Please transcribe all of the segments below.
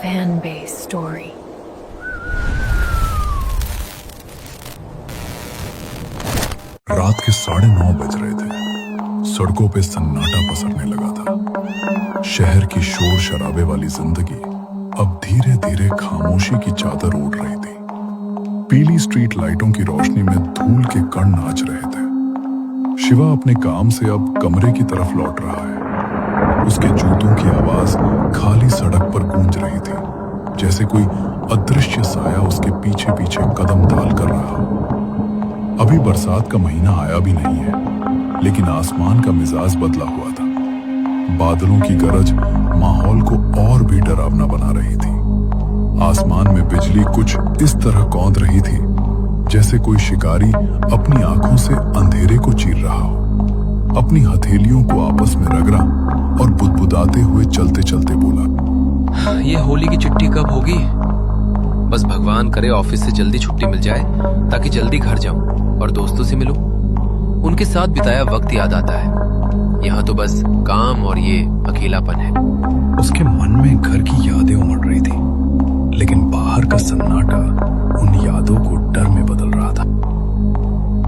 fan base story. रात के 9:30 बज रहे थे। सड़कों पे सन्नाटा पसरने लगा था। शहर की शोर शराबे वाली जिंदगी अब धीरे धीरे खामोशी की चादर ओढ़ रही थी। पीली स्ट्रीट लाइटों की रोशनी में धूल के कण नाच रहे थे। शिवा अपने काम से अब कमरे की तरफ लौट रहा है। उसके जूतों की आवाज खाली सड़क पर गूंज रही थी, जैसे कोई अदृश्य साया उसके पीछे पीछे कदम ताल कर रहा हो। अभी बरसात का महीना आया भी नहीं है, लेकिन आसमान का मिजाज बदला हुआ था। बादलों की गरज माहौल को और भी डरावना बना रही थी। आसमान में बिजली कुछ इस तरह कौंध रही थी जैसे कोई शिकारी अपनी आंखों से अंधेरे को चीर रहा हो। अपनी हथेलियों को आपस में रगड़ा और बुदबुदाते हुए चलते चलते बोला, ये होली की छुट्टी कब होगी? बस भगवान करे ऑफिस से जल्दी छुट्टी मिल जाए ताकि जल्दी घर जाऊं और दोस्तों से मिलूं। उनके साथ बिताया वक्त याद आता है। यहाँ तो बस काम और ये अकेलापन है। उसके मन में घर की यादें उमड़ रही थी, लेकिन बाहर का सन्नाटा उन यादों को डर में बदल रहा था।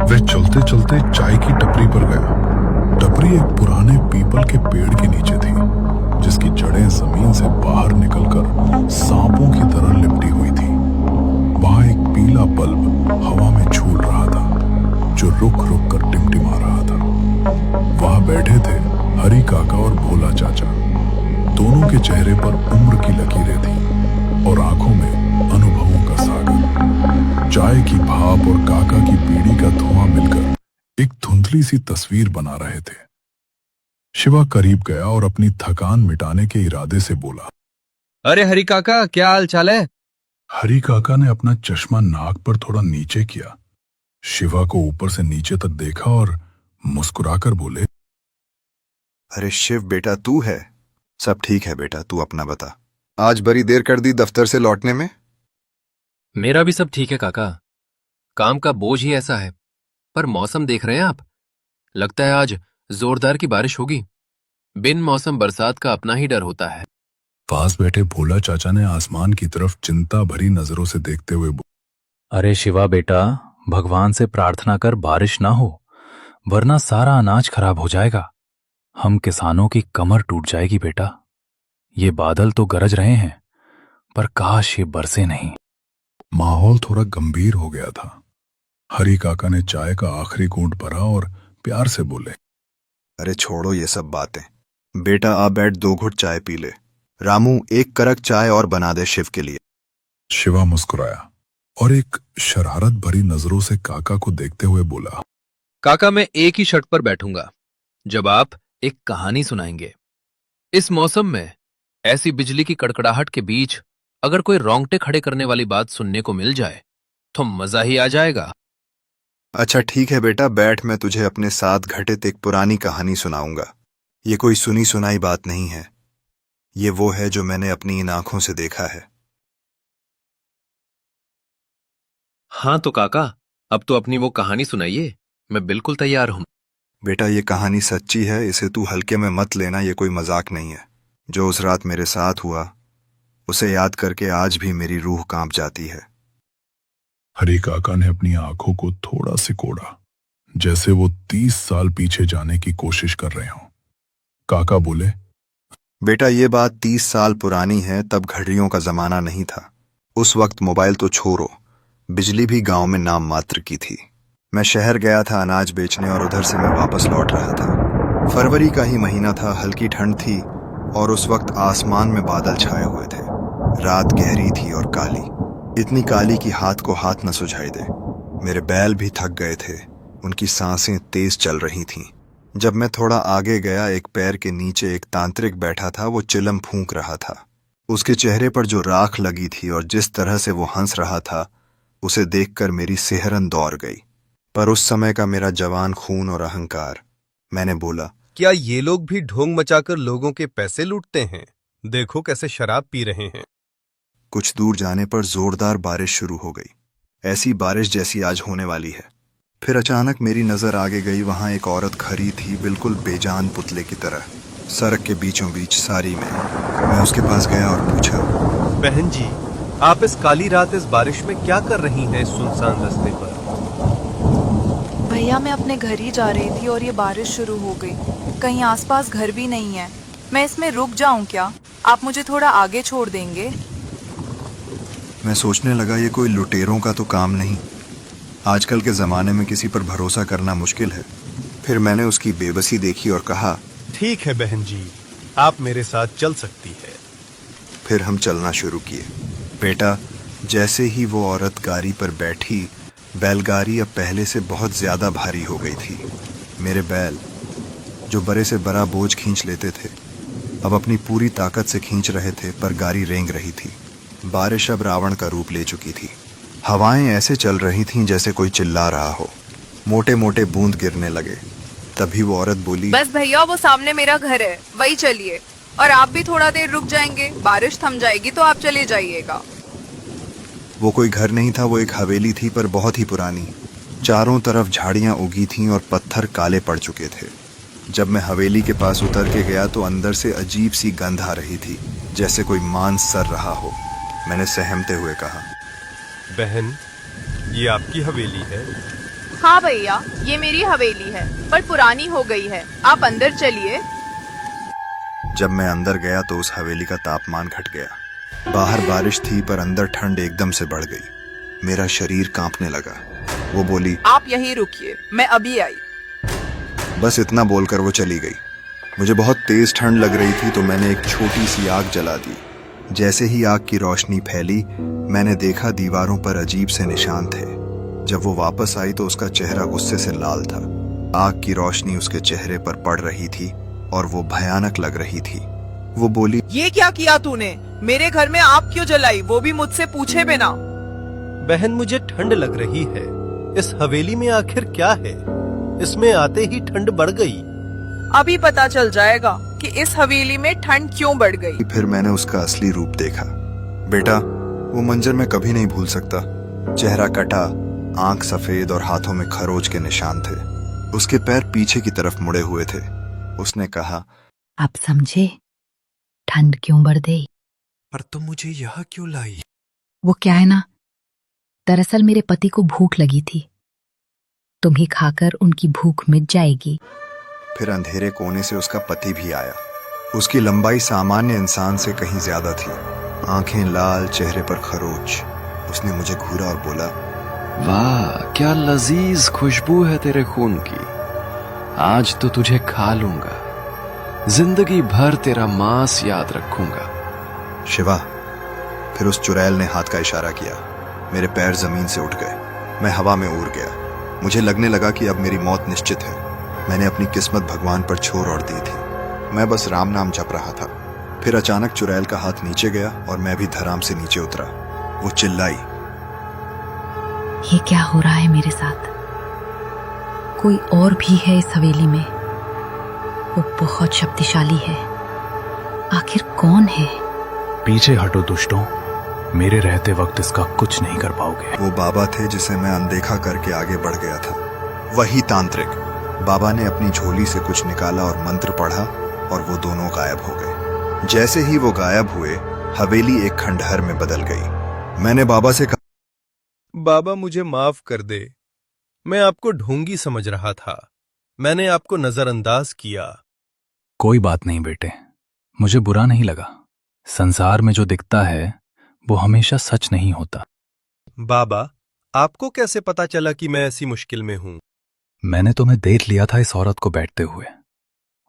वह चलते चलते चाय की टपरी पर गया। टपरी एक पुराने पीपल के पेड़ के नीचे थी, जिसकी जड़ें जमीन से बाहर निकलकर सांपों की तरह लिपटी हुई थी। वहां एक पीला बल्ब हवा में झूल रहा था, जो रुक रुक कर टिमटिमा रहा था। वहां बैठे थे हरी काका और भोला चाचा। दोनों के चेहरे पर उम्र की लकीरें थी और आंखों में अनुभवों का सागर। चाय की भाप और काका की बीड़ी का धुआं मिलकर एक धुंधली सी तस्वीर बना रहे थे। शिवा करीब गया और अपनी थकान मिटाने के इरादे से बोला, अरे हरी काका, क्या हाल चाल है? हरी काका ने अपना चश्मा नाक पर थोड़ा नीचे किया, शिवा को ऊपर से नीचे तक देखा और मुस्कुराकर बोले, अरे शिव बेटा, तू है? सब ठीक है बेटा, तू अपना बता। आज बड़ी देर कर दी दफ्तर से लौटने में। मेरा भी सब ठीक है काका। काम का बोझ ही ऐसा है। पर मौसम देख रहे हैं आप? लगता है आज जोरदार की बारिश होगी। बिन मौसम बरसात का अपना ही डर होता है। पास बैठे भोला चाचा ने आसमान की तरफ चिंता भरी नजरों से देखते हुए अरे शिवा बेटा, भगवान से प्रार्थना कर बारिश ना हो, वरना सारा अनाज खराब हो जाएगा। हम किसानों की कमर टूट जाएगी बेटा। ये बादल तो गरज रहे हैं, पर काश ये बरसे नहीं। माहौल थोड़ा गंभीर हो गया था। हरी काका ने चाय का आखिरी घूंट भरा और प्यार से बोले, अरे छोड़ो ये सब बातें। बेटा आ बैठ, 2 घुट चाय पी ले। रामू, 1 करक चाय और बना दे शिव के लिए। शिवा मुस्कुराया और एक शरारत भरी नजरों से काका को देखते हुए बोला, काका, मैं एक ही शर्त पर बैठूंगा, जब आप एक कहानी सुनाएंगे। इस मौसम में ऐसी बिजली की कड़कड़ाहट के बीच अगर कोई रोंगटे खड़े करने वाली बात सुनने को मिल जाए तो मजा ही आ जाएगा। अच्छा ठीक है बेटा, बैठ, मैं तुझे अपने साथ घटित एक पुरानी कहानी सुनाऊंगा। ये कोई सुनी सुनाई बात नहीं है, ये वो है जो मैंने अपनी इन आंखों से देखा है। हाँ तो काका, अब तो अपनी वो कहानी सुनाइए, मैं बिल्कुल तैयार हूं। बेटा ये कहानी सच्ची है, इसे तू हल्के में मत लेना, ये कोई मजाक नहीं है। जो उस रात मेरे साथ हुआ, उसे याद करके आज भी मेरी रूह कांप जाती है। हरी काका ने अपनी आंखों को थोड़ा सिकोड़ा, जैसे वो 30 साल पीछे जाने की कोशिश कर रहे हों। काका बोले, बेटा ये बात 30 साल पुरानी है, तब घड़ियों का जमाना नहीं था। उस वक्त मोबाइल तो छोड़ो, बिजली भी गांव में नाम मात्र की थी। मैं शहर गया था अनाज बेचने और उधर से मैं वापस लौट रहा था। फरवरी का ही महीना था, हल्की ठंड थी और उस वक्त आसमान में बादल छाए हुए थे। रात गहरी थी और काली, इतनी काली कि हाथ को हाथ न सुझाई दे। मेरे बैल भी थक गए थे, उनकी सांसें तेज चल रही थीं। जब मैं थोड़ा आगे गया, एक पैर के नीचे एक तांत्रिक बैठा था, वो चिलम फूंक रहा था। उसके चेहरे पर जो राख लगी थी और जिस तरह से वो हंस रहा था, उसे देखकर मेरी सेहरन दौड़ गई। पर उस समय का मेरा जवान खून और अहंकार। मैंने बोला, क्या ये लोग भी ढोंग मचाकर लोगों के पैसे लूटते हैं? देखो कैसे शराब पी रहे हैं। कुछ दूर जाने पर जोरदार बारिश शुरू हो गई, ऐसी बारिश जैसी आज होने वाली है। फिर अचानक मेरी नजर आगे गई, वहां एक औरत खड़ी थी, बिल्कुल बेजान पुतले की तरह, सड़क के बीचों बीच सारी में। मैं उसके पास गया और पूछा, बहन जी, आप इस काली रात इस बारिश में क्या कर रही हैं इस सुनसान रास्ते पर? भैया मैं अपने घर ही जा रही थी और ये बारिश शुरू हो गई। कहीं आसपास घर भी नहीं है। मैं इसमें रुक जाऊं क्या? आप मुझे थोड़ा आगे छोड़ देंगे? मैं सोचने लगा ये कोई लुटेरों का तो काम नहीं। आजकल के ज़माने में किसी पर भरोसा करना मुश्किल है। फिर मैंने उसकी बेबसी देखी और कहा, ठीक है बहन जी, आप मेरे साथ चल सकती है। फिर हम चलना शुरू किए। बेटा, जैसे ही वो औरत गाड़ी पर बैठी, बैलगाड़ी अब पहले से बहुत ज़्यादा भारी हो गई थी। मेरे बैल, जो बड़े से बड़ा बोझ खींच लेते थे, अब अपनी पूरी ताकत से खींच रहे थे, पर गाड़ी रेंग रही थी। बारिश अब रावण का रूप ले चुकी थी। हवाएं ऐसे चल रही थीं जैसे कोई चिल्ला रहा हो। मोटे मोटे बूंद गिरने लगे। तभी वो औरत बोली, बस भैया, वो सामने मेरा घर है, वही चलिए। और आप भी थोड़ा देर रुक जाएंगे, बारिश थम जाएगी तो आप चले जाइएगा। वो कोई घर नहीं था, वो एक हवेली थी, पर बहुत ही पुरानी। चारों तरफ झाड़ियां उगी थीं और पत्थर काले पड़ चुके थे। जब मैं हवेली के पास उतर के गया तो अंदर से अजीब सी गंध आ रही थी, जैसे कोई मांस सड़ रहा हो। मैंने सहमते हुए कहा, बहन, ये आपकी हवेली है? हाँ भैया, ये मेरी हवेली है, पर पुरानी हो गई है। आप अंदर चलिए। जब मैं अंदर गया तो उस हवेली का तापमान घट गया। बाहर बारिश थी, पर अंदर ठंड एकदम से बढ़ गई। मेरा शरीर कांपने लगा। वो बोली, आप यहीं रुकिए, मैं अभी आई। बस इतना बोलकर वो चली गई। मुझे बहुत तेज ठंड लग रही थी, तो मैंने एक छोटी सी आग जला दी। जैसे ही आग की रोशनी फैली, मैंने देखा दीवारों पर अजीब से निशान थे। जब वो वापस आई तो उसका चेहरा गुस्से से लाल था। आग की रोशनी उसके चेहरे पर पड़ रही थी और वो भयानक लग रही थी। वो बोली, ये क्या किया तूने? मेरे घर में आग क्यों जलाई, वो भी मुझसे पूछे बिना? बहन, मुझे ठंड लग रही है। इस हवेली में आखिर क्या है? इसमें आते ही ठंड बढ़ गई। अभी पता चल जाएगा कि इस हवेली में ठंड क्यों बढ़ गई। फिर मैंने उसका असली रूप देखा। बेटा, वो मंजर मैं कभी नहीं भूल सकता। चेहरा कटा, आंख सफेद और हाथों में खरोच के निशान थे। उसके पैर पीछे की तरफ मुड़े हुए थे। उसने कहा, आप समझे ठंड क्यों बढ़ गई? पर तुम मुझे यहाँ क्यों लाई? वो क्या है ना, दरअसल मेरे पति को भूख लगी थी। तुम्ही खाकर उनकी भूख मिट जाएगी। फिर अंधेरे कोने से उसका पति भी आया। उसकी लंबाई सामान्य इंसान से कहीं ज्यादा थी। आंखें लाल, चेहरे पर खरोच। उसने मुझे घूरा और बोला, वाह, क्या लजीज खुशबू है तेरे खून की। आज तो तुझे खा लूंगा, जिंदगी भर तेरा मांस याद रखूंगा। शिवा। फिर उस चुड़ैल ने हाथ का इशारा किया। मेरे पैर जमीन से उठ गए। मैं हवा में उड़ गया। मुझे लगने लगा कि अब मेरी मौत निश्चित है। मैंने अपनी किस्मत भगवान पर छोड़ और दी थी। मैं बस राम नाम जप रहा था। फिर अचानक चुड़ैल का हाथ नीचे गया और मैं भी धराम से नीचे उतरा। वो चिल्लाई, ये क्या हो रहा है मेरे साथ? कोई और भी है इस हवेली में। वो बहुत शक्तिशाली है। आखिर कौन है? पीछे हटो दुष्टों, मेरे रहते वक्त इसका कुछ नहीं कर पाओगे। वो बाबा थे जिसे मैं अनदेखा करके आगे बढ़ गया था। वही तांत्रिक। बाबा ने अपनी झोली से कुछ निकाला और मंत्र पढ़ा और वो दोनों गायब हो गए। जैसे ही वो गायब हुए, हवेली एक खंडहर में बदल गई। मैंने बाबा से कहा, बाबा, मुझे माफ कर दे। मैं आपको ढोंगी समझ रहा था। मैंने आपको नजरअंदाज किया। कोई बात नहीं बेटे, मुझे बुरा नहीं लगा। संसार में जो दिखता है वो हमेशा सच नहीं होता। बाबा, आपको कैसे पता चला कि मैं ऐसी मुश्किल में हूं? मैंने तुम्हें देख लिया था इस औरत को बैठते हुए,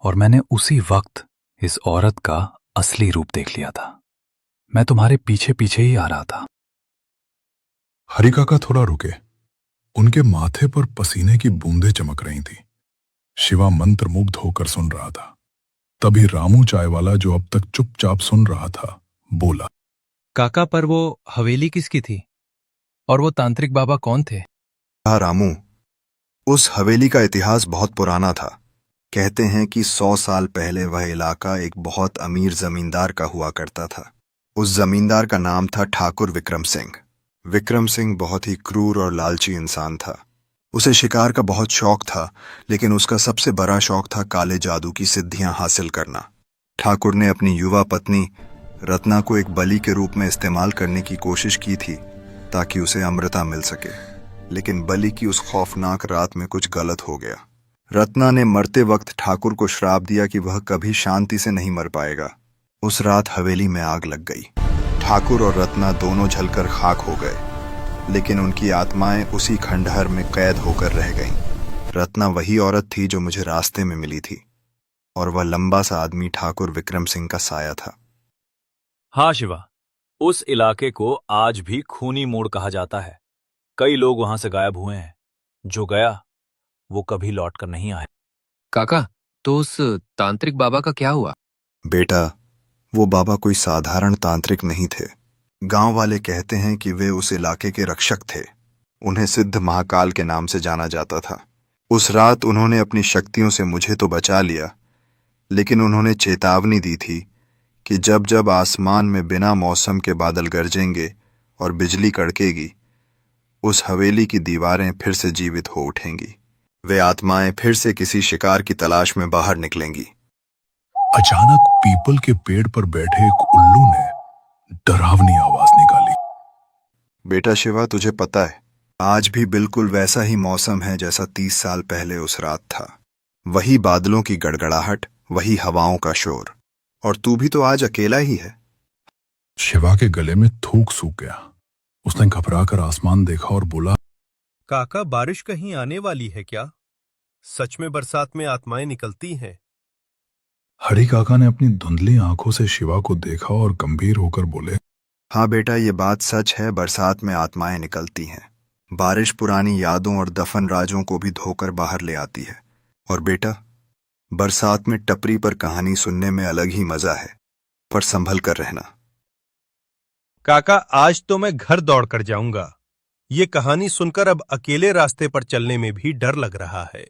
और मैंने उसी वक्त इस औरत का असली रूप देख लिया था। मैं तुम्हारे पीछे पीछे ही आ रहा था। हरि काका थोड़ा रुके। उनके माथे पर पसीने की बूंदें चमक रही थी। शिवा मंत्रमुग्ध होकर सुन रहा था। तभी रामू चाय वाला, जो अब तक चुपचाप सुन रहा था, बोला, काका, पर वो हवेली किसकी थी? और वो तांत्रिक बाबा कौन थे? हाँ रामू, उस हवेली का इतिहास बहुत पुराना था। कहते हैं कि 100 साल पहले वह इलाका एक बहुत अमीर जमींदार का हुआ करता था। उस जमींदार का नाम था ठाकुर विक्रम सिंह। विक्रम सिंह बहुत ही क्रूर और लालची इंसान था। उसे शिकार का बहुत शौक था, लेकिन उसका सबसे बड़ा शौक था काले जादू की सिद्धियां हासिल करना। ठाकुर ने अपनी युवा पत्नी रत्ना को एक बलि के रूप में इस्तेमाल करने की कोशिश की थी ताकि उसे अमृता मिल सके, लेकिन बलि की उस खौफनाक रात में कुछ गलत हो गया। रत्ना ने मरते वक्त ठाकुर को श्राप दिया कि वह कभी शांति से नहीं मर पाएगा। उस रात हवेली में आग लग गई। ठाकुर और रत्ना दोनों जलकर खाक हो गए, लेकिन उनकी आत्माएं उसी खंडहर में कैद होकर रह गईं। रत्ना वही औरत थी जो मुझे रास्ते में मिली थी, और वह लंबा सा आदमी ठाकुर विक्रम सिंह का साया था। हाँ शिवा, उस इलाके को आज भी खूनी मोड़ कहा जाता है। कई लोग वहां से गायब हुए हैं। जो गया वो कभी लौट कर नहीं आया। काका, तो उस तांत्रिक बाबा का क्या हुआ? बेटा, वो बाबा कोई साधारण तांत्रिक नहीं थे। गांव वाले कहते हैं कि वे उस इलाके के रक्षक थे। उन्हें सिद्ध महाकाल के नाम से जाना जाता था। उस रात उन्होंने अपनी शक्तियों से मुझे तो बचा लिया, लेकिन उन्होंने चेतावनी दी थी कि जब जब आसमान में बिना मौसम के बादल गरजेंगे और बिजली कड़केगी, उस हवेली की दीवारें फिर से जीवित हो उठेंगी। वे आत्माएं फिर से किसी शिकार की तलाश में बाहर निकलेंगी। अचानक पीपल के पेड़ पर बैठे एक उल्लू ने डरावनी आवाज निकाली। बेटा शिवा, तुझे पता है, आज भी बिल्कुल वैसा ही मौसम है जैसा 30 साल पहले उस रात था। वही बादलों की गड़गड़ाहट, वही हवाओं का शोर, और तू भी तो आज अकेला ही है। शिवा के गले में थूक सूख गया। उसने घबराकर आसमान देखा और बोला, काका, बारिश कहीं आने वाली है क्या? सच में बरसात में आत्माएं निकलती हैं? हरी काका ने अपनी धुंधली आंखों से शिवा को देखा और गंभीर होकर बोले, हाँ बेटा, ये बात सच है। बरसात में आत्माएं निकलती हैं। बारिश पुरानी यादों और दफन राजों को भी धोकर बाहर ले आती है। और बेटा, बरसात में टपरी पर कहानी सुनने में अलग ही मजा है, पर संभल कर रहना। काका, आज तो मैं घर दौड़ कर जाऊंगा। ये कहानी सुनकर अब अकेले रास्ते पर चलने में भी डर लग रहा है।